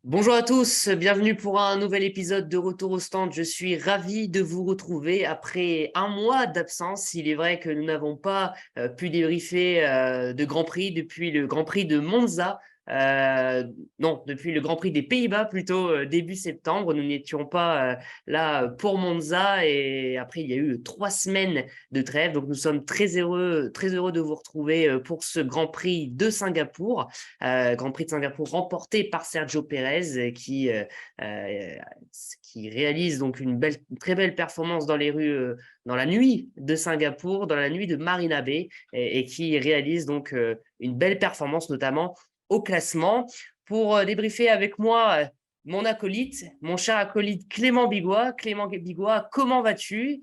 Bonjour à tous, bienvenue pour un nouvel épisode de Retour au stand. Je suis ravi de vous retrouver après un mois d'absence. Il est vrai que nous n'avons pas pu débriefer de Grand Prix depuis le Grand Prix de Monza. Non, depuis le Grand Prix des Pays-Bas plutôt début septembre. Nous n'étions pas là pour Monza et après il y a eu 3 semaines de trêve. Donc nous sommes très heureux de vous retrouver pour ce Grand Prix de Singapour. Grand Prix de Singapour remporté par Sergio Pérez euh, qui réalise donc une très belle performance dans les rues, dans la nuit de Singapour, dans la nuit de Marina Bay et qui réalise donc une belle performance notamment au classement. Pour débriefer avec moi mon acolyte, mon cher acolyte Clément Bigois. Clément Bigois, comment vas-tu?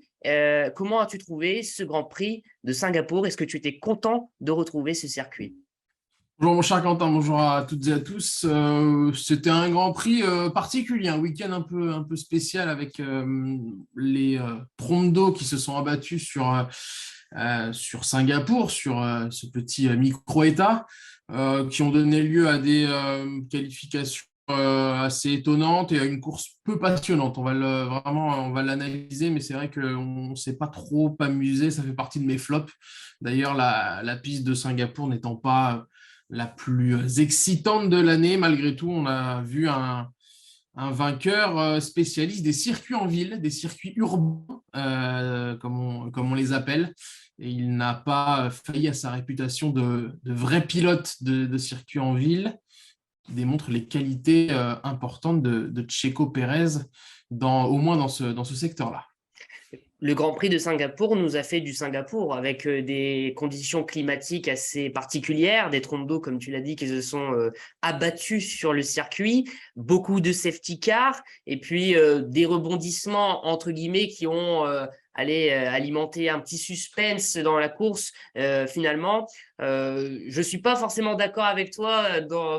Comment as-tu trouvé ce Grand Prix de Singapour? Est-ce que tu étais content de retrouver ce circuit? Bonjour mon cher Quentin, bonjour à toutes et à tous. C'était un Grand Prix particulier, un week-end un peu spécial avec les trompes d'eau qui se sont abattues sur Singapour, sur ce petit micro-État, qui ont donné lieu à des qualifications assez étonnantes et à une course peu passionnante. Vraiment, on va l'analyser, mais c'est vrai qu'on ne s'est pas trop amusé. Ça fait partie de mes flops. D'ailleurs, la piste de Singapour n'étant pas la plus excitante de l'année. Malgré tout, on a vu un vainqueur spécialiste des circuits en ville, des circuits urbains, comme on les appelle. Et il n'a pas failli à sa réputation de vrai pilote de circuits en ville, qui démontre les qualités importantes de Checo Pérez, au moins dans ce secteur-là. Le Grand Prix de Singapour nous a fait du Singapour avec des conditions climatiques assez particulières, des trompes d'eau, comme tu l'as dit, qui se sont abattus sur le circuit, beaucoup de safety cars et puis des rebondissements, entre guillemets, qui ont alimenter un petit suspense dans la course finalement. Je ne suis pas forcément d'accord avec toi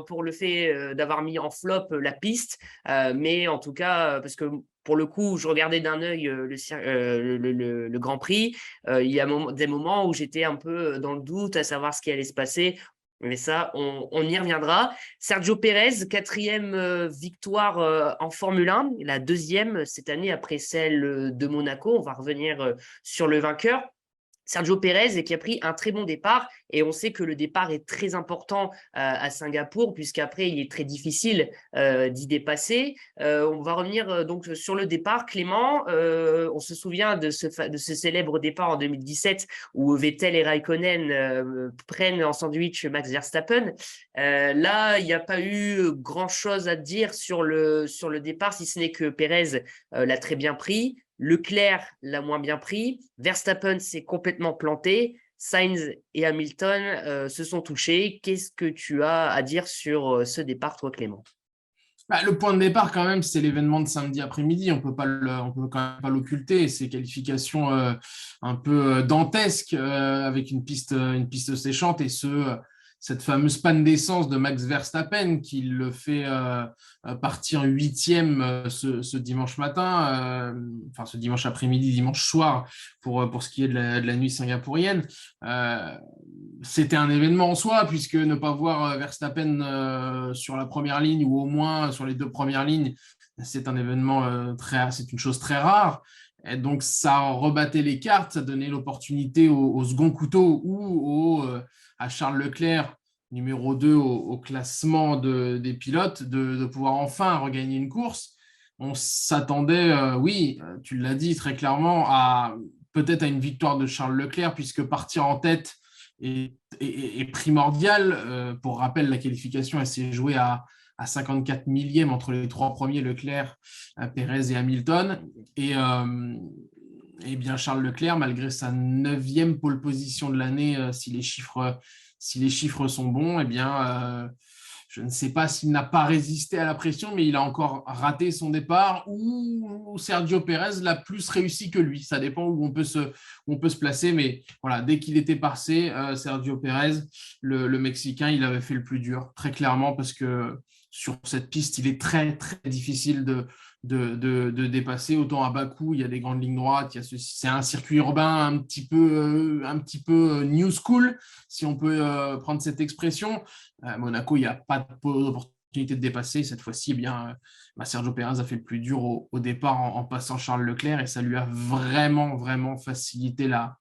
pour le fait d'avoir mis en flop la piste, mais en tout cas, parce que pour le coup, je regardais d'un œil le Grand Prix. Il y a des moments où j'étais un peu dans le doute à savoir ce qui allait se passer. Mais ça, on y reviendra. Sergio Pérez, quatrième victoire en Formule 1, la deuxième cette année après celle de Monaco. On va revenir sur le vainqueur. Sergio Pérez qui a pris un très bon départ et on sait que le départ est très important à Singapour puisqu'après il est très difficile d'y dépasser. On va revenir donc sur le départ. Clément, on se souvient de ce célèbre départ en 2017 où Vettel et Raikkonen prennent en sandwich Max Verstappen. Là, il n'y a pas eu grand-chose à dire sur le départ si ce n'est que Pérez l'a très bien pris. Leclerc l'a moins bien pris. Verstappen s'est complètement planté. Sainz et Hamilton se sont touchés. Qu'est-ce que tu as à dire sur ce départ, toi, Clément? Bah, le point de départ, quand même, c'est l'événement de samedi après-midi. On peut quand même pas l'occulter. Ces qualifications un peu dantesques avec une piste séchante et cette fameuse panne d'essence de Max Verstappen qui le fait partir huitième ce dimanche matin, enfin ce dimanche après-midi, dimanche soir pour ce qui est de la nuit singapourienne. Euh, C'était un événement en soi, puisque ne pas voir Verstappen sur la première ligne ou au moins sur les deux premières lignes, c'est un événement c'est une chose très rare. Et donc, ça rebattait les cartes, ça donnait l'opportunité au second couteau ou à Charles Leclerc, numéro 2 au classement des pilotes, de pouvoir enfin regagner une course. On s'attendait, oui, tu l'as dit très clairement, peut-être à une victoire de Charles Leclerc, puisque partir en tête est primordial. Pour rappel, la qualification, elle s'est jouée à 54 millièmes entre les trois premiers, Leclerc, Pérez et Hamilton. Et bien Charles Leclerc, malgré sa neuvième pole position de l'année, si les chiffres sont bons, eh bien, je ne sais pas s'il n'a pas résisté à la pression, mais il a encore raté son départ ou Sergio Pérez l'a plus réussi que lui. Ça dépend où on peut se placer. Mais voilà, dès qu'il était passé, Sergio Pérez, le Mexicain, il avait fait le plus dur, très clairement, parce que sur cette piste, il est très, très difficile de dépasser. Autant à Bakou, il y a des grandes lignes droites. C'est un circuit urbain un petit peu new school, si on peut prendre cette expression. À Monaco, il n'y a pas d'opportunité de dépasser. Cette fois-ci, eh bien, Sergio Pérez a fait le plus dur au départ en passant Charles Leclerc et ça lui a vraiment, vraiment facilité la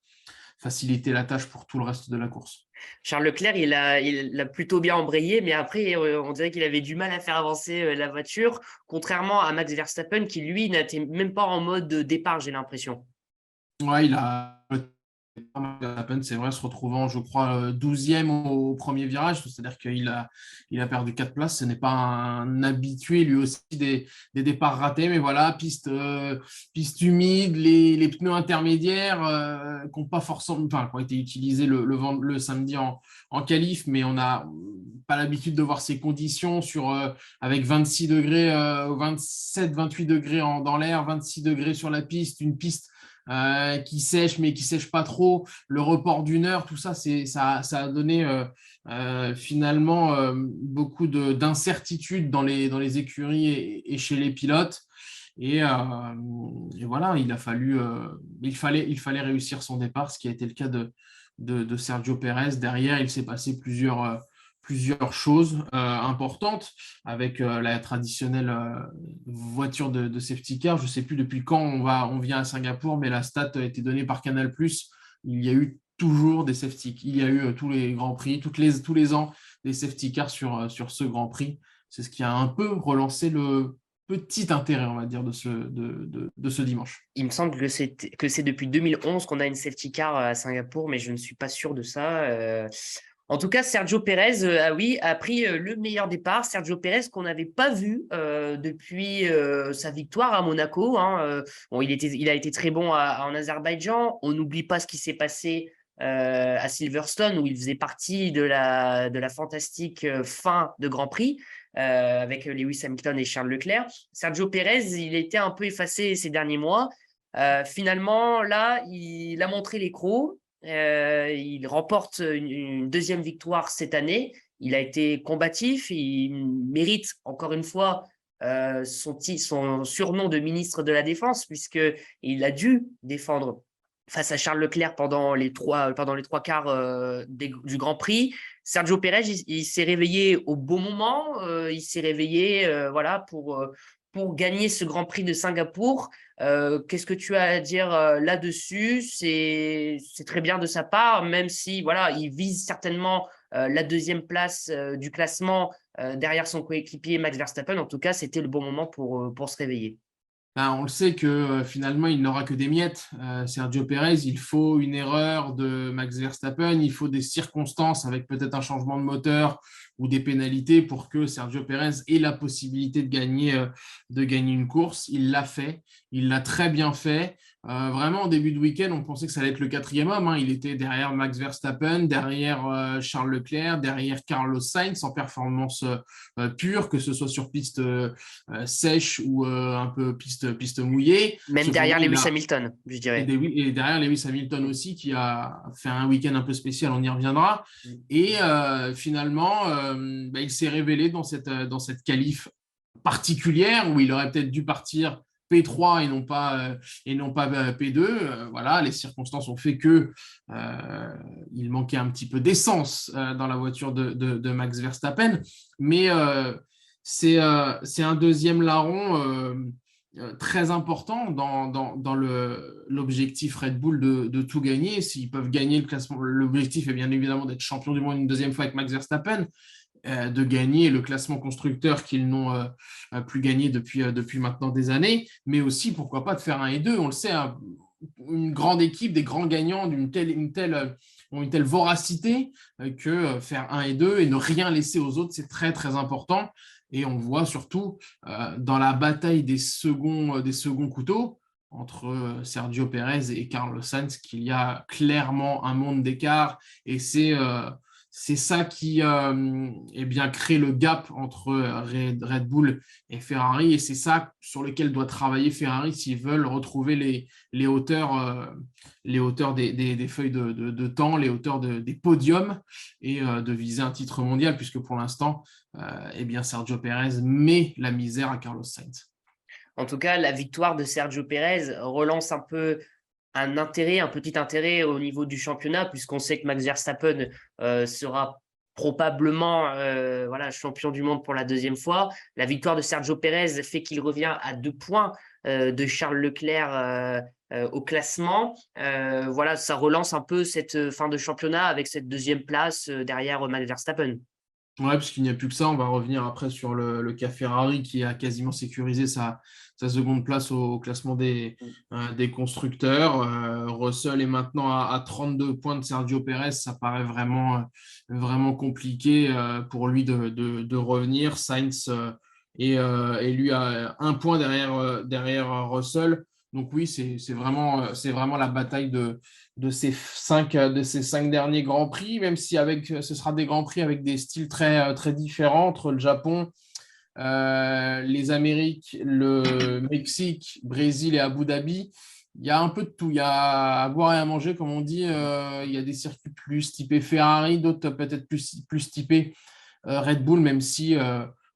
tâche pour tout le reste de la course. Charles Leclerc, il a plutôt bien embrayé, mais après, on dirait qu'il avait du mal à faire avancer la voiture, contrairement à Max Verstappen qui, lui, n'était même pas en mode départ, j'ai l'impression. Ouais, il a à peine, c'est vrai, se retrouvant, je crois, 12e au premier virage, c'est-à-dire qu'il a perdu 4 places. Ce n'est pas un habitué, lui aussi, des départs ratés, mais voilà, piste humide, les pneus intermédiaires qui n'ont pas forcément, enfin, qui ont été utilisés le samedi en qualif, mais on n'a pas l'habitude de voir ces conditions avec 26 degrés, 27, 28 degrés dans l'air, 26 degrés sur la piste, une piste qui sèche mais qui sèche pas trop, le report d'une heure, tout ça, ça a donné finalement beaucoup d'incertitudes dans les écuries et chez les pilotes. Et voilà, il fallait réussir son départ, ce qui a été le cas de Sergio Pérez. Derrière, il s'est passé plusieurs choses importantes avec la traditionnelle voiture de safety car. Je ne sais plus depuis quand on vient à Singapour, mais la stat a été donnée par Canal+. Il y a eu toujours des safety cars. Il y a eu tous les Grands Prix, tous les ans, des safety cars sur ce Grand Prix. C'est ce qui a un peu relancé le petit intérêt, on va dire, de ce dimanche. Il me semble que c'est depuis 2011 qu'on a une safety car à Singapour, mais je ne suis pas sûr de ça. En tout cas, Sergio Pérez oui, a pris le meilleur départ. Sergio Pérez qu'on n'avait pas vu depuis sa victoire à Monaco. Hein. Bon, il a été très bon en Azerbaïdjan. On n'oublie pas ce qui s'est passé à Silverstone, où il faisait partie de la fantastique fin de Grand Prix. Avec Lewis Hamilton et Charles Leclerc. Sergio Pérez, il était un peu effacé ces derniers mois. Finalement, là, il a montré les crocs. Il remporte une deuxième victoire cette année. Il a été combatif. Il mérite, encore une fois, son surnom de ministre de la Défense, puisqu'il a dû défendre face à Charles Leclerc pendant les trois quarts du Grand Prix. Sergio Pérez, il s'est réveillé au bon moment. Il s'est réveillé voilà, pour gagner ce Grand Prix de Singapour. Qu'est-ce que tu as à dire là-dessus? C'est très bien de sa part, même si voilà, il vise certainement la deuxième place du classement derrière son coéquipier Max Verstappen. En tout cas, c'était le bon moment pour se réveiller. Ben, on le sait que finalement, il n'aura que des miettes. Sergio Pérez, il faut une erreur de Max Verstappen, il faut des circonstances avec peut-être un changement de moteur ou des pénalités pour que Sergio Pérez ait la possibilité de gagner une course. Il l'a fait, il l'a très bien fait. Vraiment, en début de week-end, on pensait que ça allait être le quatrième homme. Hein. Il était derrière Max Verstappen, derrière Charles Leclerc, derrière Carlos Sainz en performance pure, que ce soit sur piste sèche ou un peu piste mouillée. Même derrière Lewis Hamilton, je dirais. Et derrière Lewis Hamilton aussi, qui a fait un week-end un peu spécial, on y reviendra. Et finalement, il s'est révélé dans cette qualif particulière où il aurait peut-être dû partir P3 et non pas P2. Voilà, les circonstances ont fait que il manquait un petit peu d'essence dans la voiture de Max Verstappen. Mais c'est un deuxième larron très important dans l'objectif Red Bull de tout gagner. S'ils peuvent gagner le classement, l'objectif est bien évidemment d'être champion du monde une deuxième fois avec Max Verstappen, de gagner le classement constructeur qu'ils n'ont plus gagné depuis maintenant des années, mais aussi, pourquoi pas, de faire 1 et 2. On le sait, hein, une grande équipe, des grands gagnants ont une telle voracité que faire 1 et 2 et ne rien laisser aux autres, c'est très, très important. Et on voit surtout dans la bataille des seconds couteaux entre Sergio Pérez et Carlos Sainz qu'il y a clairement un monde d'écart et c'est ça qui crée le gap entre Red Bull et Ferrari et c'est ça sur lequel doit travailler Ferrari s'ils veulent retrouver les hauteurs des feuilles de temps, les hauteurs des podiums et de viser un titre mondial puisque pour l'instant Sergio Pérez met la misère à Carlos Sainz. En tout cas, la victoire de Sergio Pérez relance un peu un petit intérêt au niveau du championnat, puisqu'on sait que Max Verstappen sera probablement voilà, champion du monde pour la deuxième fois. La victoire de Sergio Pérez fait qu'il revient à 2 points de Charles Leclerc au classement. Voilà, ça relance un peu cette fin de championnat avec cette deuxième place derrière Max Verstappen. Ouais, parce qu'il n'y a plus que ça. On va revenir après sur le cas Ferrari qui a quasiment sécurisé sa seconde place au classement des constructeurs. Russell est maintenant à 32 points de Sergio Pérez. Ça paraît vraiment compliqué pour lui de revenir. Sainz est lui à 1 point derrière Russell. Donc oui, c'est vraiment la bataille de ces cinq derniers Grands Prix, même si ce sera des Grands Prix avec des styles très différents entre le Japon, les Amériques, le Mexique, Brésil et Abu Dhabi. Il y a un peu de tout. Il y a à boire et à manger, comme on dit. Il y a des circuits plus typés Ferrari, d'autres peut-être plus typés Red Bull, même si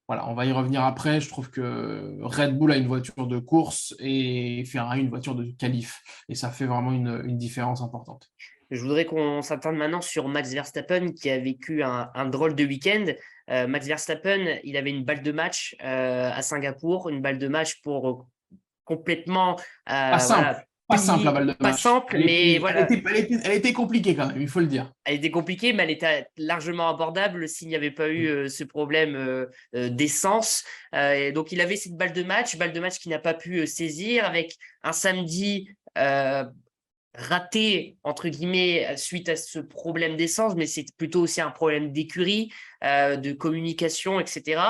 voilà, on va y revenir après. Je trouve que Red Bull a une voiture de course et Ferrari une voiture de qualif. Et ça fait vraiment une différence importante. Je voudrais qu'on s'attarde maintenant sur Max Verstappen qui a vécu un drôle de week-end. Max Verstappen, il avait une balle de match à Singapour, une balle de match pour complètement Pas simple, voilà, pas simple la balle de pas match. simple, mais voilà, Elle était compliquée quand même, il faut le dire. elle était compliquée, mais elle était largement abordable s'il n'y avait pas eu ce problème d'essence. Et donc, il avait cette balle de match qu'il n'a pas pu saisir avec un samedi raté, entre guillemets, suite à ce problème d'essence, mais c'est plutôt aussi un problème d'écurie, de communication, etc.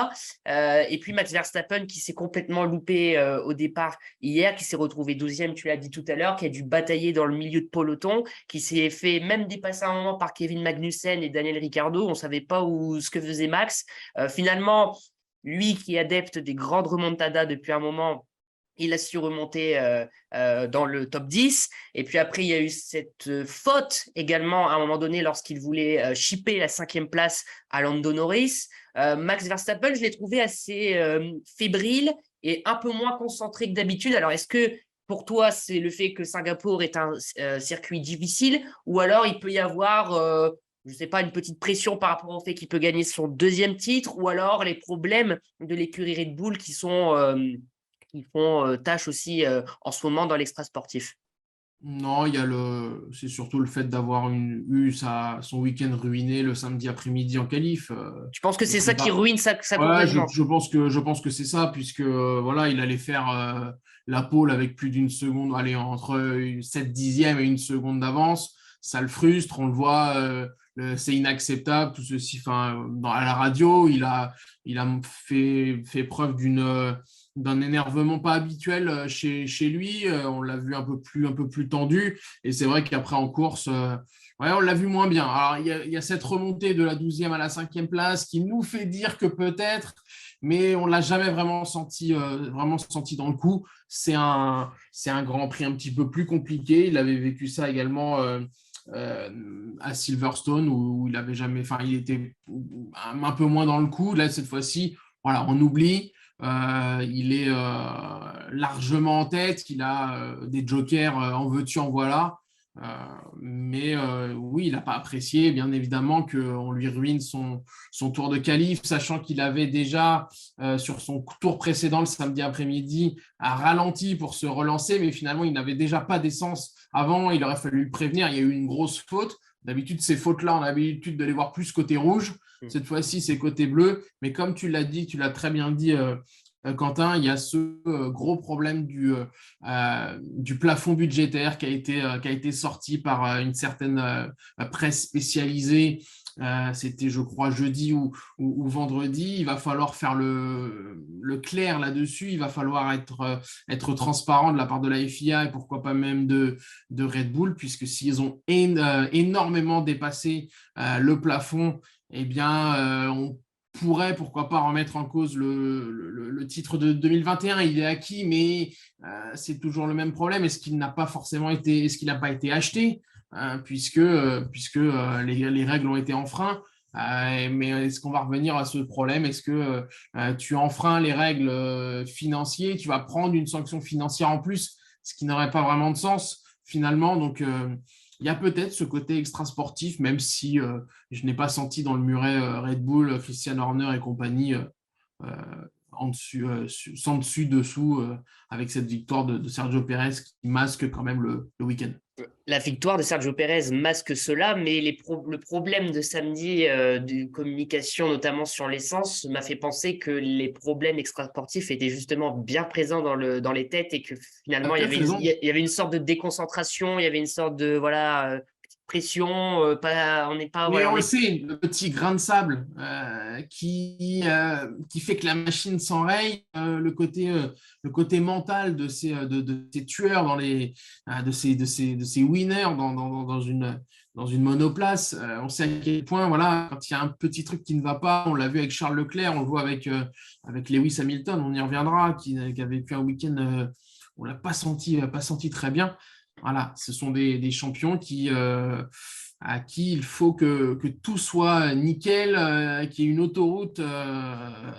Et puis Max Verstappen qui s'est complètement loupé au départ hier, qui s'est retrouvé 12e, tu l'as dit tout à l'heure, qui a dû batailler dans le milieu de peloton, qui s'est fait même dépasser à un moment par Kevin Magnussen et Daniel Ricciardo. On ne savait pas ce que faisait Max. Finalement, lui qui est adepte des grandes remontadas depuis un moment, il a su remonter dans le top 10. Et puis après, il y a eu cette faute également à un moment donné lorsqu'il voulait chipper la 5e place à Lando Norris. Max Verstappen, je l'ai trouvé assez fébrile et un peu moins concentré que d'habitude. Alors, est-ce que pour toi, c'est le fait que Singapour est un circuit difficile ou alors il peut y avoir je ne sais pas, une petite pression par rapport au fait qu'il peut gagner son 2e titre, ou alors les problèmes de l'écurie Red Bull qui font tâche aussi en ce moment dans l'extra sportif. Non, c'est surtout le fait d'avoir eu son week-end ruiné le samedi après-midi en qualif. Je pense que c'est ça qui ruine ça Ouais, je, complètement. je pense que c'est ça, puisque voilà, il allait faire la pole avec plus d'une seconde, allez, entre 7 dixièmes et 1 seconde d'avance. Ça le frustre, on le voit, c'est inacceptable, tout ceci. Enfin, à la radio, il a fait preuve d'un énervement pas habituel chez lui. On l'a vu un peu plus tendu. Et c'est vrai qu'après en course, ouais, on l'a vu moins bien. Alors, il y a cette remontée de la 12e à la 5e place qui nous fait dire que peut-être, mais on ne l'a jamais vraiment senti dans le coup. C'est un Grand Prix un petit peu plus compliqué. Il avait vécu ça également à Silverstone où il avait jamais, enfin, il était un peu moins dans le coup. Là, cette fois-ci, voilà, on oublie. Il est largement en tête. Il a des jokers en veux-tu, en voilà. Mais oui, il n'a pas apprécié, bien évidemment, qu'on lui ruine son tour de qualif, sachant qu'il avait déjà, sur son tour précédent, le samedi après-midi, ralenti pour se relancer, mais finalement, il n'avait déjà pas d'essence avant. Il aurait fallu le prévenir. Il y a eu une grosse faute. D'habitude, ces fautes-là, on a l'habitude de les voir plus côté rouge. Cette fois-ci, c'est côté bleu. Mais comme tu l'as dit, tu l'as très bien dit, Quentin, il y a ce gros problème du plafond budgétaire qui a été sorti par une certaine presse spécialisée. C'était, je crois, jeudi ou vendredi. Il va falloir faire le clair là-dessus. Il va falloir être transparent de la part de la FIA et pourquoi pas même de Red Bull, puisque s'ils ont énormément dépassé le plafond, eh bien, on pourrait, pourquoi pas, remettre en cause le titre de 2021. Il est acquis, mais c'est toujours le même problème. Est-ce qu'il n'a pas été acheté, puisque les règles ont été enfreintes? Mais est-ce qu'on va revenir à ce problème? Est-ce que tu enfreins les règles financières, tu vas prendre une sanction financière en plus, ce qui n'aurait pas vraiment de sens finalement. Donc, il y a peut-être ce côté extra-sportif, même si je n'ai pas senti dans le muret Red Bull, Christian Horner et compagnie euh, en dessus, sans dessus, dessous, avec cette victoire de Sergio Pérez qui masque quand même le week-end. La victoire de Sergio Pérez masque cela, mais le problème de samedi de communication, notamment sur l'essence, m'a fait penser que les problèmes extrasportifs étaient justement bien présents dans les têtes et que Tu as finalement peut-être raison. il y avait une sorte de déconcentration, il y avait une sorte de voilà pression, pas, on n'est pas Mais voilà, on on le est sait, le petit grain de sable qui fait que la machine s'enraye, le côté mental de ces tueurs, de ces winners dans une monoplace. On sait à quel point, voilà, quand il y a un petit truc qui ne va pas, on l'a vu avec Charles Leclerc, on le voit avec Lewis Hamilton, on y reviendra, qui avait fait un week-end, on ne l'a pas senti très bien. Voilà, ce sont des champions à qui il faut que tout soit nickel, qu'il y ait une autoroute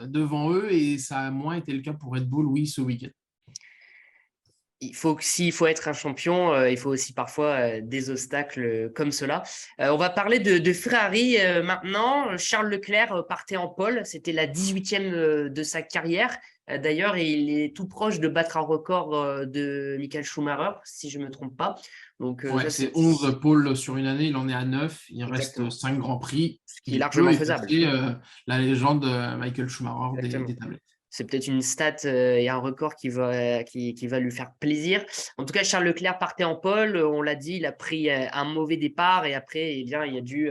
devant eux, et ça a moins été le cas pour Red Bull, oui, ce week-end. s'il faut être un champion, il faut aussi parfois des obstacles comme cela. On va parler de Ferrari maintenant. Charles Leclerc partait en pole. C'était la 18e de sa carrière. D'ailleurs, il est tout proche de battre un record de Michael Schumacher, si je ne me trompe pas. Donc, Ouais, ça, c'est c'est 11 pôles sur une année, il en est à 9. Il reste exactement 5 grands prix. ce qui est Il peut largement faisable. effacer la légende Michael Schumacher Exactement. des tablettes. C'est peut-être une stat et un record qui va lui faire plaisir. En tout cas, Charles Leclerc partait en pole. On l'a dit, il a pris un mauvais départ et après, eh bien, il a dû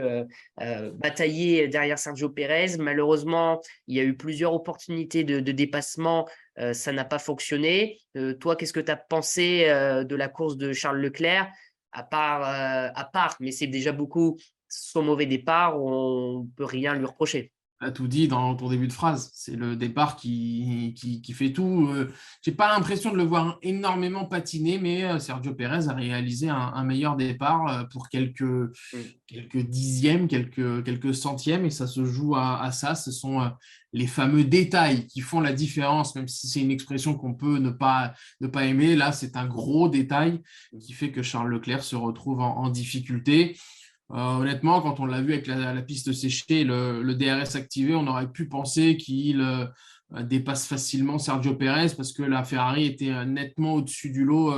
batailler derrière Sergio Pérez. Malheureusement, il y a eu plusieurs opportunités de dépassement. Ça n'a pas fonctionné. Toi, qu'est-ce que tu as pensé de la course de Charles Leclerc? À part, mais c'est déjà beaucoup son mauvais départ, on ne peut rien lui reprocher. A tout dit dans ton début de phrase. C'est le départ qui fait tout. J'ai pas l'impression de le voir énormément patiner, mais Sergio Pérez a réalisé un meilleur départ pour Mm. quelques dixièmes, quelques centièmes, et ça se joue à ça. Ce sont les fameux détails qui font la différence, même si c'est une expression qu'on peut ne pas aimer. Là, c'est un gros détail qui fait que Charles Leclerc se retrouve en difficulté. Honnêtement, quand on l'a vu avec la piste séchée, le DRS activé, on aurait pu penser qu'il dépasse facilement Sergio Pérez parce que la Ferrari était nettement au-dessus du lot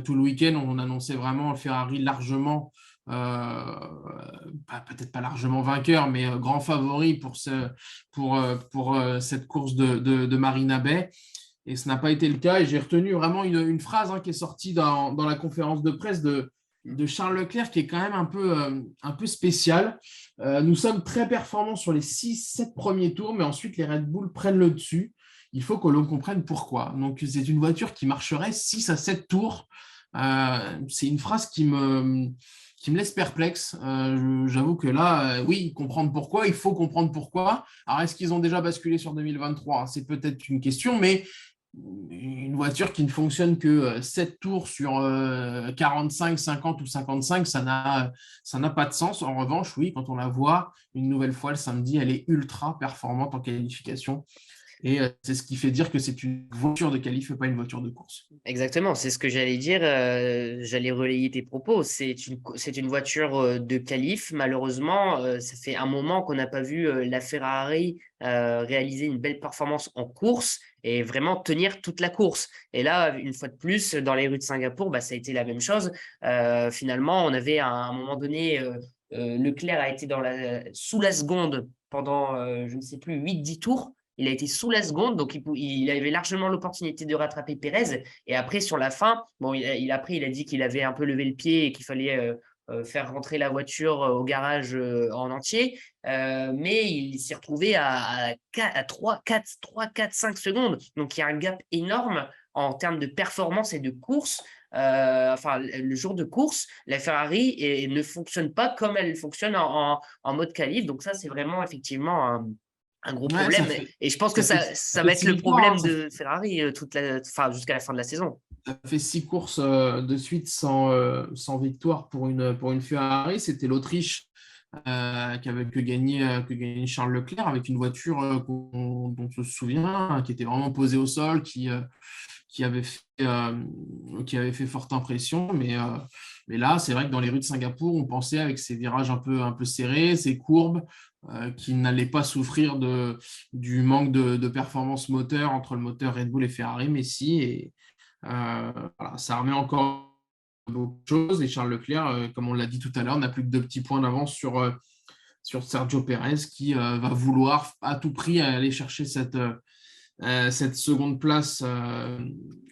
tout le week-end. On annonçait vraiment Ferrari largement, peut-être pas largement vainqueur, mais grand favori pour cette course de Marina Bay. Et ce n'a pas été le cas. Et j'ai retenu vraiment une phrase qui est sortie dans la conférence de presse de Charles Leclerc qui est quand même un peu spécial. Nous sommes très performants sur les 6-7 premiers tours, mais ensuite les Red Bull prennent le dessus. Il faut que l'on comprenne pourquoi. Donc c'est une voiture qui marcherait 6 à 7 tours. C'est une phrase qui me laisse perplexe. J'avoue que là, oui, comprendre pourquoi, il faut comprendre pourquoi. Alors, est-ce qu'ils ont déjà basculé sur 2023? C'est peut-être une question, mais une voiture qui ne fonctionne que 7 tours sur 45, 50 ou 55, ça n'a pas de sens. En revanche, oui, quand on la voit une nouvelle fois le samedi, elle est ultra performante en qualification. Et c'est ce qui fait dire que c'est une voiture de qualif et pas une voiture de course. Exactement, c'est ce que j'allais dire. J'allais relayer tes propos. C'est une voiture de qualif. Malheureusement, ça fait un moment qu'on n'a pas vu la Ferrari réaliser une belle performance en course et vraiment tenir toute la course. Et là, une fois de plus, dans les rues de Singapour, bah, ça a été la même chose. Finalement, on avait à un moment donné, Leclerc a été sous la seconde pendant, je ne sais plus, 8-10 tours. Il a été sous la seconde, donc il avait largement l'opportunité de rattraper Pérez. Et après, sur la fin, bon, après, il a dit qu'il avait un peu levé le pied et qu'il fallait faire rentrer la voiture au garage en entier. Mais il s'est retrouvé à 3, 4, 5 secondes. Donc, il y a un gap énorme en termes de performance et de course. Enfin, le jour de course, la Ferrari ne fonctionne pas comme elle fonctionne en mode qualif. Donc, ça, c'est vraiment effectivement un gros Ouais, problème. Et je pense que ça ça fait va être six le victoires, hein, problème de Ferrari enfin, jusqu'à la fin de la saison. ça fait 6 courses de suite sans victoire pour une Ferrari. C'était l'Autriche qui avait que gagné Charles Leclerc avec une voiture dont on se souvient, qui était vraiment posée au sol, qui avait fait forte impression. Mais là, c'est vrai que dans les rues de Singapour, on pensait avec ces virages un peu serrés, ces courbes, qui n'allaient pas souffrir du manque de performance moteur entre le moteur Red Bull et Ferrari, mais si. Et voilà, ça remet encore beaucoup de choses. Et Charles Leclerc, comme on l'a dit tout à l'heure, n'a plus que 2 petits points d'avance sur Sergio Perez, qui va vouloir à tout prix aller chercher cette seconde place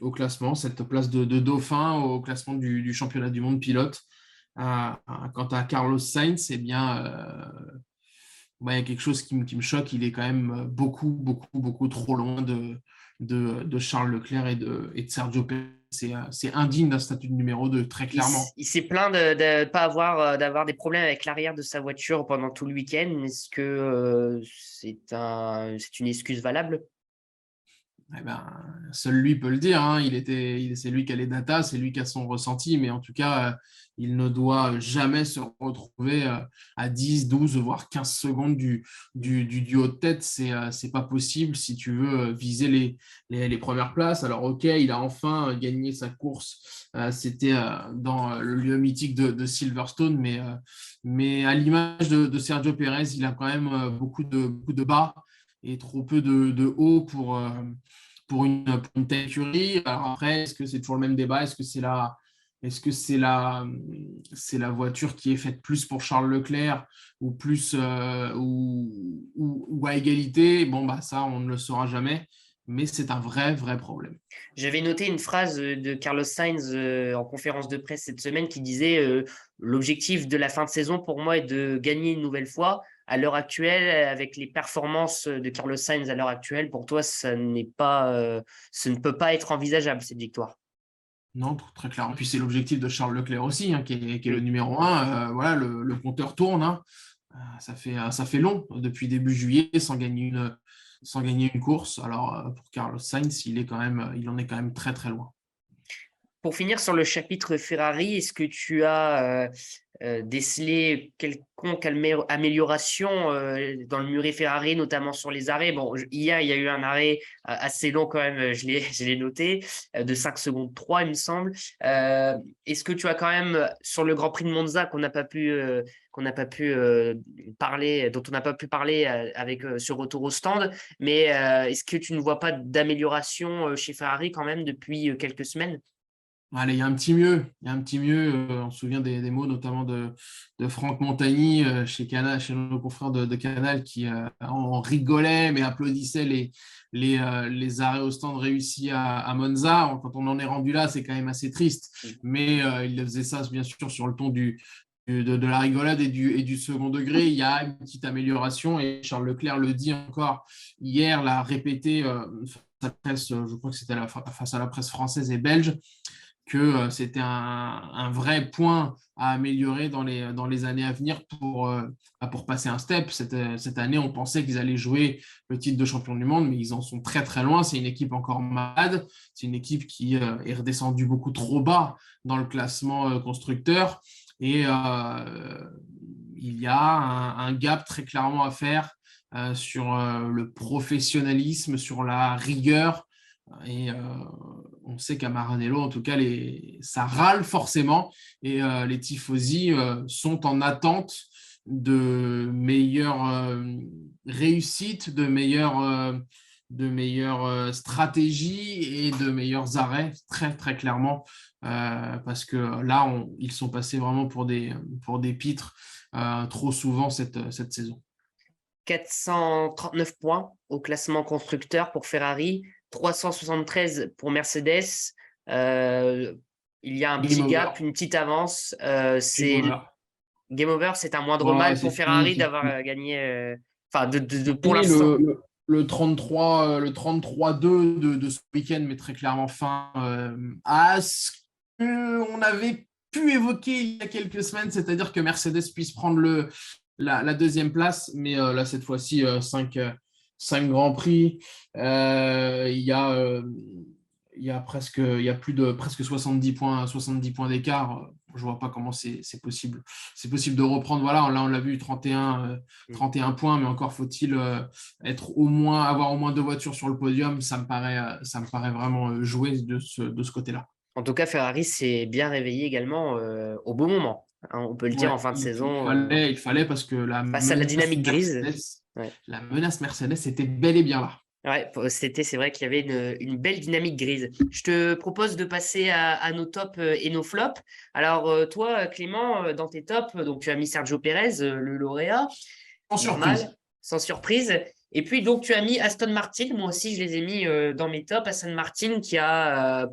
au classement, cette place de dauphin au classement du championnat du monde pilote. Quant à Carlos Sainz, eh bien, il y a quelque chose qui me choque. Il est quand même beaucoup, beaucoup, beaucoup trop loin de Charles Leclerc et de Sergio Perez. C'est indigne d'un statut de numéro 2, très clairement. Il s'est plaint de pas avoir d'avoir des problèmes avec l'arrière de sa voiture pendant tout le week-end. Est-ce que c'est une excuse valable? Eh ben, seul lui peut le dire, hein. C'est lui qui a les datas, c'est lui qui a son ressenti, mais en tout cas, il ne doit jamais se retrouver à 10, 12, voire 15 secondes du duo de tête. C'est pas possible si tu veux viser les premières places. Alors, ok, il a enfin gagné sa course. C'était dans le lieu mythique de Silverstone, mais à l'image de Sergio Perez, il a quand même beaucoup de bas et trop peu de haut pour une telle écurie. Alors après, est-ce que c'est toujours le même débat? Est-ce que c'est la voiture qui est faite plus pour Charles Leclerc ou plus ou à égalité? Bon, bah ça, on ne le saura jamais, mais c'est un vrai, vrai problème. J'avais noté une phrase de Carlos Sainz en conférence de presse cette semaine qui disait l'objectif de la fin de saison pour moi est de gagner une nouvelle fois. À l'heure actuelle, avec les performances de Carlos Sainz à l'heure actuelle, pour toi, ça ne peut pas être envisageable cette victoire. Non, très clair. Et puis c'est l'objectif de Charles Leclerc aussi, hein, qui est le Oui. numéro un. Voilà, le compteur tourne, hein. Ça fait long depuis début juillet sans gagner une course. Alors pour Carlos Sainz, il en est quand même très très loin. Pour finir sur le chapitre Ferrari, est-ce que tu as décelé quelconque amélioration dans le muret Ferrari, notamment sur les arrêts? Bon, hier, il y a eu un arrêt assez long quand même, je l'ai noté, de 5 secondes 3, il me semble. Est-ce que tu as quand même, sur le Grand Prix de Monza, qu'on n'a pas pu parler, dont on n'a pas pu parler avec ce retour au stand, mais est-ce que tu ne vois pas d'amélioration chez Ferrari quand même depuis quelques semaines? Allez, il y a un petit mieux. Il y a un petit mieux. On se souvient des mots notamment de Franck Montagny chez Canal, chez nos confrères de Canal qui en rigolait mais applaudissait les arrêts au stand réussis à Monza. Quand on en est rendu là, c'est quand même assez triste. Mais il faisait ça bien sûr sur le ton de la rigolade et du second degré. Il y a une petite amélioration et Charles Leclerc le dit encore hier, l'a répété face à la presse, je crois que c'était face à la presse française et belge, que c'était un vrai point à améliorer dans les années à venir pour passer un step. Cette année, on pensait qu'ils allaient jouer le titre de champion du monde, mais ils en sont très très loin. C'est une équipe encore malade. C'est une équipe qui est redescendue beaucoup trop bas dans le classement constructeur. Et il y a un gap très clairement à faire sur le professionnalisme, sur la rigueur. Et on sait qu'à Maranello, en tout cas, ça râle forcément. Et les tifosi sont en attente de meilleures réussites, de meilleures stratégies et de meilleurs arrêts, très, très clairement. Parce que là, ils sont passés vraiment pour des pitres trop souvent cette saison. 439 points au classement constructeur pour Ferrari, 373 pour Mercedes. Il y a un Game petit over. gap, une petite avance. Game over. Game over, c'est un moindre Ouais, mal c'est pour fini, Ferrari c'est d'avoir fini. gagné, enfin, pour Fini l'instant. le 33, le 33-2 de ce week-end, mais très clairement fin à ce qu'on avait pu évoquer il y a quelques semaines, c'est-à-dire que Mercedes puisse prendre la deuxième place, mais là, cette fois-ci, 5 grands prix. Il y a plus de presque 70 points d'écart. je vois pas comment c'est possible. C'est possible de reprendre. Voilà, là, on l'a vu, 31 points, mais encore faut-il avoir au moins 2 voitures sur le podium. Ça me paraît vraiment joué de ce côté-là. En tout cas, Ferrari s'est bien réveillé également au bon moment, hein, on peut le dire Ouais, en fin de il saison, fallait, il fallait parce que face à la dynamique grise. Ouais. La menace Mercedes était bel et bien là. Ouais, c'est vrai qu'il y avait une belle dynamique grise. Je te propose de passer à nos tops et nos flops. Alors, toi, Clément, dans tes tops, donc tu as mis Sergio Pérez, le lauréat, Sans surprise. normal, sans surprise. Et puis, donc, tu as mis Aston Martin. Moi aussi, je les ai mis dans mes tops. Aston Martin qui a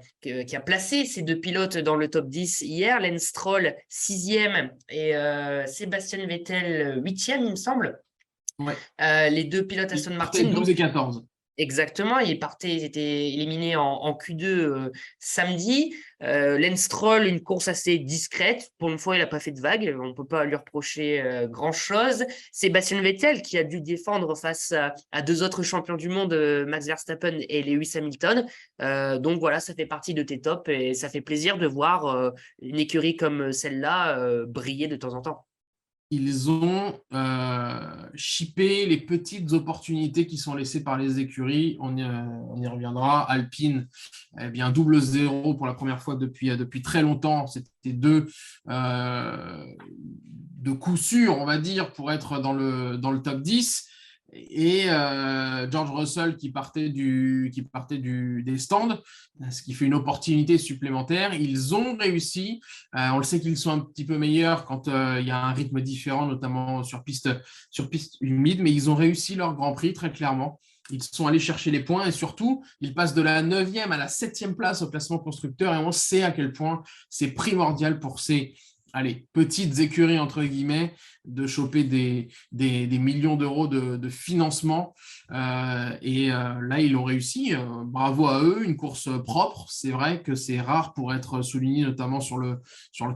placé ces deux pilotes dans le top 10 hier. Lance Stroll, 6e, et Sébastien Vettel, 8e, il me semble. Ouais. Les deux pilotes Il Aston partait Martin, 12 donc et 14. exactement, ils étaient éliminés en Q2 samedi. Lance Stroll, une course assez discrète. Pour une fois, il n'a pas fait de vague. On ne peut pas lui reprocher grand-chose. Sébastien Vettel, qui a dû défendre face à deux autres champions du monde, Max Verstappen et Lewis Hamilton. Donc voilà, ça fait partie de tes tops et ça fait plaisir de voir une écurie comme celle-là briller de temps en temps. Ils ont chippé les petites opportunités qui sont laissées par les écuries. On y reviendra. Alpine, eh bien, double zéro pour la première fois depuis très longtemps. C'était de coup sûr, on va dire, pour être dans le top 10. Et George Russell qui partait des stands, ce qui fait une opportunité supplémentaire. Ils ont réussi. On le sait qu'ils sont un petit peu meilleurs quand il y a un rythme différent, notamment sur piste humide, mais ils ont réussi leur Grand Prix très clairement. Ils sont allés chercher les points et surtout, ils passent de la 9e à la 7e place au classement constructeur et on sait à quel point c'est primordial pour ces petites écuries, entre guillemets, de choper des millions d'euros de financement. Là, ils l'ont réussi. Bravo à eux. Une course propre. C'est vrai que c'est rare pour être souligné, notamment sur le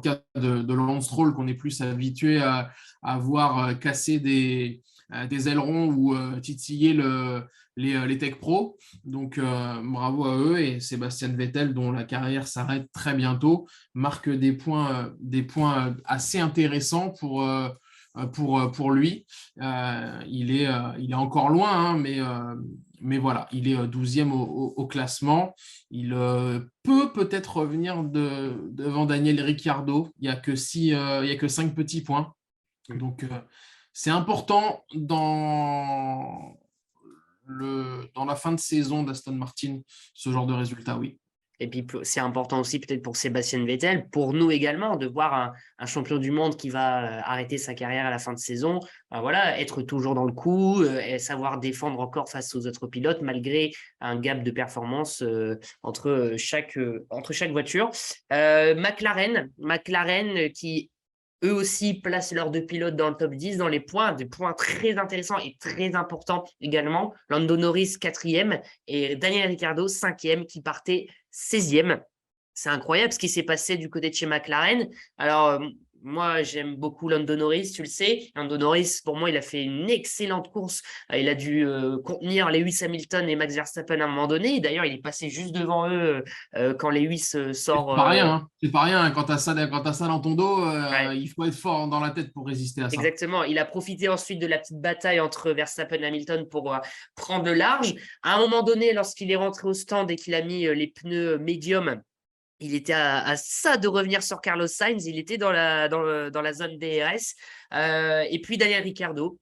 cas de Lance Stroll, qu'on est plus habitué à voir casser des ailerons ou titiller les Tech Pro. Donc, bravo à eux. Et Sébastien Vettel, dont la carrière s'arrête très bientôt, marque des points assez intéressants pour lui. Il est encore loin, hein, mais voilà, il est 12e au classement. Il peut-être revenir devant Daniel Ricciardo. Il n'y a que 5 petits points. Donc, c'est important dans la fin de saison d'Aston Martin, ce genre de résultat, oui. Et puis, c'est important aussi peut-être pour Sébastien Vettel, pour nous également, de voir un champion du monde qui va arrêter sa carrière à la fin de saison, voilà, être toujours dans le coup, et savoir défendre encore face aux autres pilotes, malgré un gap de performance entre chaque voiture. McLaren qui eux aussi placent leurs deux pilotes dans le top 10, dans les points, des points très intéressants et très importants également. Lando Norris, 4e, et Daniel Ricciardo, 5e, qui partait 16e. C'est incroyable ce qui s'est passé du côté de chez McLaren. Alors, moi, j'aime beaucoup Lando Norris, tu le sais. Lando Norris, pour moi, il a fait une excellente course. Il a dû contenir Lewis Hamilton et Max Verstappen à un moment donné. D'ailleurs, il est passé juste devant eux quand Lewis C'est sort. pas rien, hein. C'est pas rien. Quand tu as ça dans ton dos, Ouais. il faut être fort dans la tête pour résister à ça. Exactement. Il a profité ensuite de la petite bataille entre Verstappen et Hamilton pour prendre le large. À un moment donné, lorsqu'il est rentré au stand et qu'il a mis les pneus médium, il était à ça de revenir sur Carlos Sainz. Il était dans la zone DRS. Et puis Daniel Ricciardo.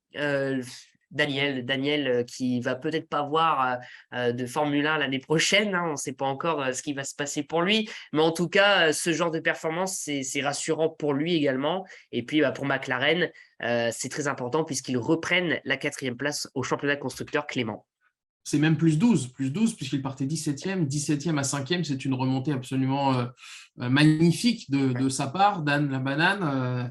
Daniel qui va peut-être pas voir de Formule 1 l'année prochaine, hein. On ne sait pas encore ce qui va se passer pour lui, mais en tout cas ce genre de performance c'est rassurant pour lui également. Et puis pour McLaren c'est très important puisqu'ils reprennent la 4e place au championnat constructeur, Clément. C'est même plus 12 puisqu'il partait 17e. 17e à 5e, c'est une remontée absolument magnifique de sa part, Dan la banane,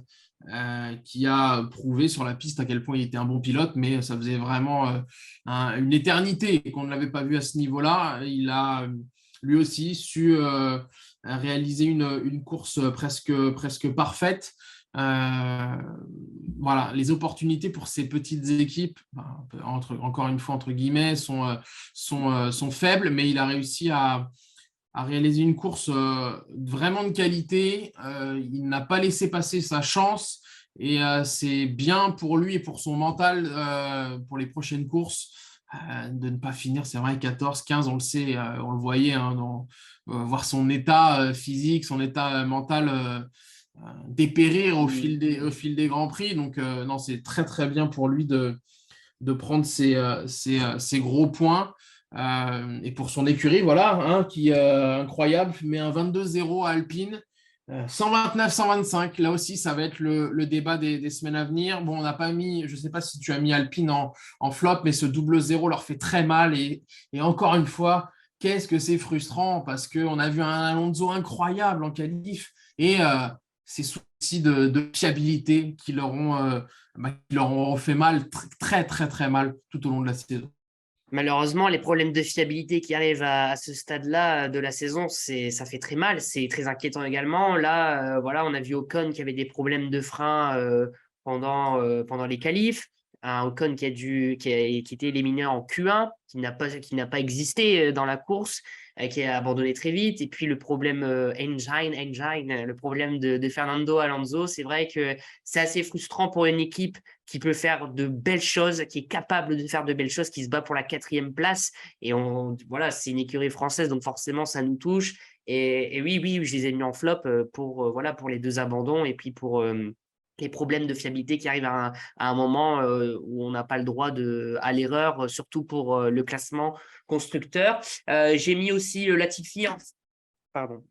qui a prouvé sur la piste à quel point il était un bon pilote, mais ça faisait vraiment une éternité qu'on ne l'avait pas vu à ce niveau-là. Il a lui aussi su réaliser une course presque parfaite. Voilà, les opportunités pour ces petites équipes, encore une fois, entre guillemets, sont faibles, mais il a réussi à a réalisé une course vraiment de qualité. Il n'a pas laissé passer sa chance et c'est bien pour lui et pour son mental pour les prochaines courses de ne pas finir. C'est vrai, 14, 15, on le sait, on le voyait, hein, voir son état physique, son état mental dépérir au fil des Grands Prix. Donc, non, c'est très, très bien pour lui de prendre ces gros points. Et pour son écurie, voilà, hein, qui incroyable, met un 22-0 à Alpine. 129-125, là aussi, ça va être le débat des semaines à venir. Bon, on n'a pas mis, je ne sais pas si tu as mis Alpine en flop, mais ce double zéro leur fait très mal. Et encore une fois, qu'est-ce que c'est frustrant parce qu'on a vu un Alonso incroyable en qualif et ces soucis de fiabilité qui leur ont fait mal, très, très, très mal tout au long de la saison. Malheureusement, les problèmes de fiabilité qui arrivent à ce stade-là de la saison, ça fait très mal. C'est très inquiétant également. Là, voilà, on a vu Ocon qui avait des problèmes de frein pendant les qualifs. Un Ocon qui était éliminé en Q1, qui n'a pas existé dans la course, qui a abandonné très vite. Et puis le problème le problème de Fernando Alonso, c'est vrai que c'est assez frustrant pour une équipe qui peut faire de belles choses, qui est capable de faire de belles choses, qui se bat pour la 4e place. Et voilà, c'est une écurie française, donc forcément, ça nous touche. Et oui, je les ai mis en flop voilà, pour les 2 abandons et puis pour les problèmes de fiabilité qui arrivent à un moment où on n'a pas le droit à l'erreur, surtout pour le classement constructeur. J'ai mis aussi Latifi Pardon.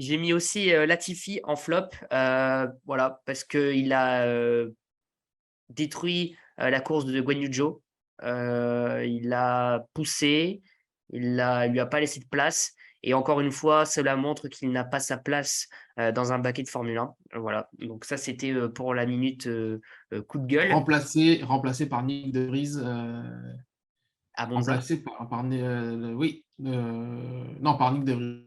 J'ai mis aussi Latifi en flop, voilà, parce qu'il a détruit la course de Guan Yu Zhou. Il l'a poussé, lui a pas laissé de place. Et encore une fois, cela montre qu'il n'a pas sa place dans un baquet de Formule 1. Voilà. Donc ça, c'était pour la minute coup de gueule Remplacé par Nick De Vries. à Monza. Remplacé oui, non, par Nick De Vries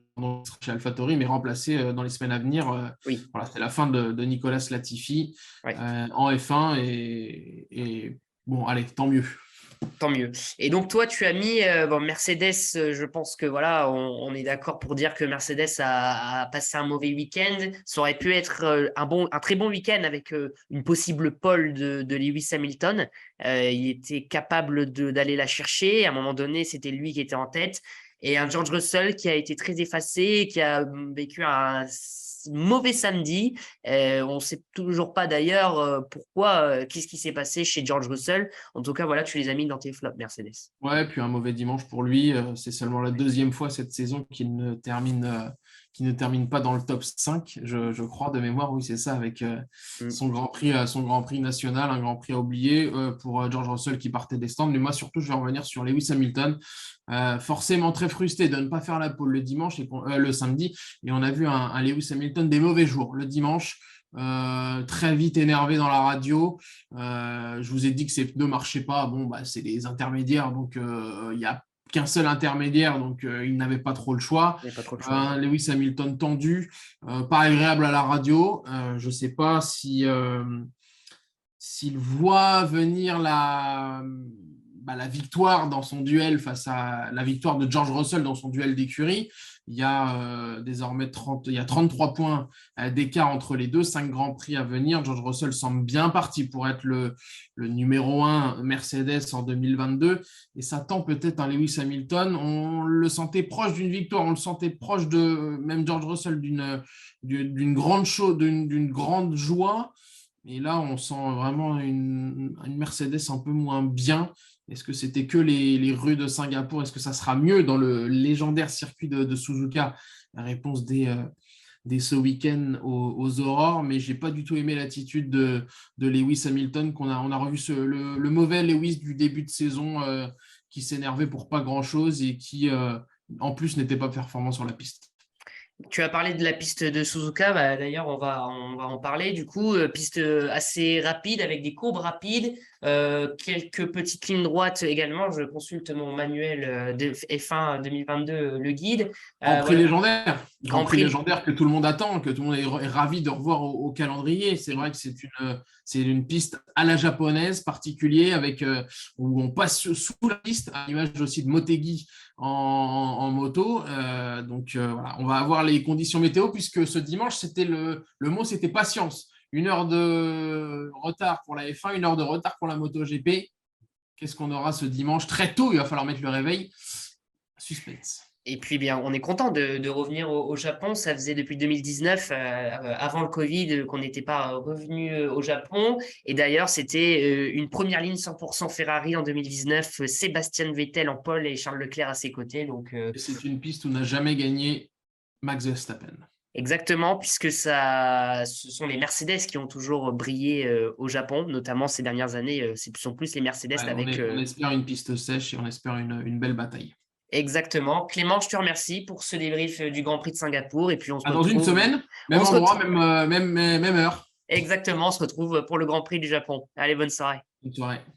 chez AlphaTauri, mais remplacé dans les semaines à venir. Oui, Voilà, c'est la fin de Nicolas Latifi ouais. en F1 et bon, allez, tant mieux. Tant mieux. Et donc toi, tu as mis Mercedes. Je pense que voilà, on est d'accord pour dire que Mercedes a passé un mauvais week-end. Ça aurait pu être un très bon week-end avec une possible pole de Lewis Hamilton. Il était capable d'aller la chercher. À un moment donné, c'était lui qui était en tête. Et un George Russell qui a été très effacé, qui a vécu un mauvais samedi. On ne sait toujours pas d'ailleurs pourquoi, qu'est-ce qui s'est passé chez George Russell. En tout cas, voilà, tu les as mis dans tes flops, Mercedes. Ouais, puis un mauvais dimanche pour lui. C'est seulement la 2e fois cette saison qu'il ne termine pas dans le top 5, je crois, de mémoire. Oui, c'est ça, avec son Grand Prix national, un Grand Prix à oublier pour George Russell qui partait des stands. Mais moi, surtout, je vais revenir sur Lewis Hamilton. Forcément très frustré de ne pas faire la pole le dimanche le samedi. Et on a vu un Lewis Hamilton des mauvais jours le dimanche. Très vite énervé dans la radio. Je vous ai dit que ses pneus ne marchaient pas. Bon, bah, c'est les intermédiaires, donc il n'y a qu'un seul intermédiaire, donc il n'avait pas trop le choix. Il n'y a pas trop le choix. Lewis Hamilton tendu, pas agréable à la radio. Je ne sais pas s'il voit venir la victoire dans son duel face à la victoire de George Russell dans son duel d'écurie. Il y a désormais 33 points d'écart entre les deux, 5 grands prix à venir. George Russell semble bien parti pour être le numéro 1 Mercedes en 2022 et ça tend peut-être un Lewis Hamilton. On le sentait proche d'une victoire, on le sentait proche de même George Russell d'une grande joie. Et là, on sent vraiment une Mercedes un peu moins bien. Est-ce que c'était que les rues de Singapour? Est-ce que ça sera mieux dans le légendaire circuit de Suzuka? La réponse dès ce week-end aux Aurores, mais je n'ai pas du tout aimé l'attitude de Lewis Hamilton. On a revu le mauvais Lewis du début de saison qui s'énervait pour pas grand-chose et qui, en plus, n'était pas performant sur la piste. Tu as parlé de la piste de Suzuka, bah, d'ailleurs on va en parler du coup, piste assez rapide avec des courbes rapides, quelques petites lignes droites également. Je consulte mon manuel de F1 2022, le guide. Grand Prix Voilà, légendaire. Grand Grand Prix Prix. légendaire que tout le monde attend, que tout le monde est ravi de revoir au calendrier. C'est vrai que c'est une piste à la japonaise particulière avec, où on passe sous la piste, à l'image aussi de Motegi en moto. Voilà, on va avoir les conditions météo puisque ce dimanche, c'était le mot, c'était patience. 1 heure de retard pour la F1, 1 heure de retard pour la MotoGP. Qu'est-ce qu'on aura ce dimanche? Très tôt, il va falloir mettre le réveil. Suspense. Et puis bien, on est content de revenir au Japon. Ça faisait depuis 2019, avant le Covid, qu'on n'était pas revenu au Japon. Et d'ailleurs, c'était une première ligne 100% Ferrari en 2019. Sébastien Vettel en pole et Charles Leclerc à ses côtés. Donc, Et c'est une piste où n'a jamais gagné Max Verstappen. exactement, puisque ce sont les Mercedes qui ont toujours brillé au Japon, notamment ces dernières années. Ce sont plus les Mercedes Ouais, avec. on espère une piste sèche et on espère une belle bataille. Exactement. Clément, je te remercie pour ce débrief du Grand Prix de Singapour. Et puis on se Dans une retrouve. semaine, On même se endroit, retrouve. même heure. Exactement, on se retrouve pour le Grand Prix du Japon. Allez, bonne soirée. Bonne soirée.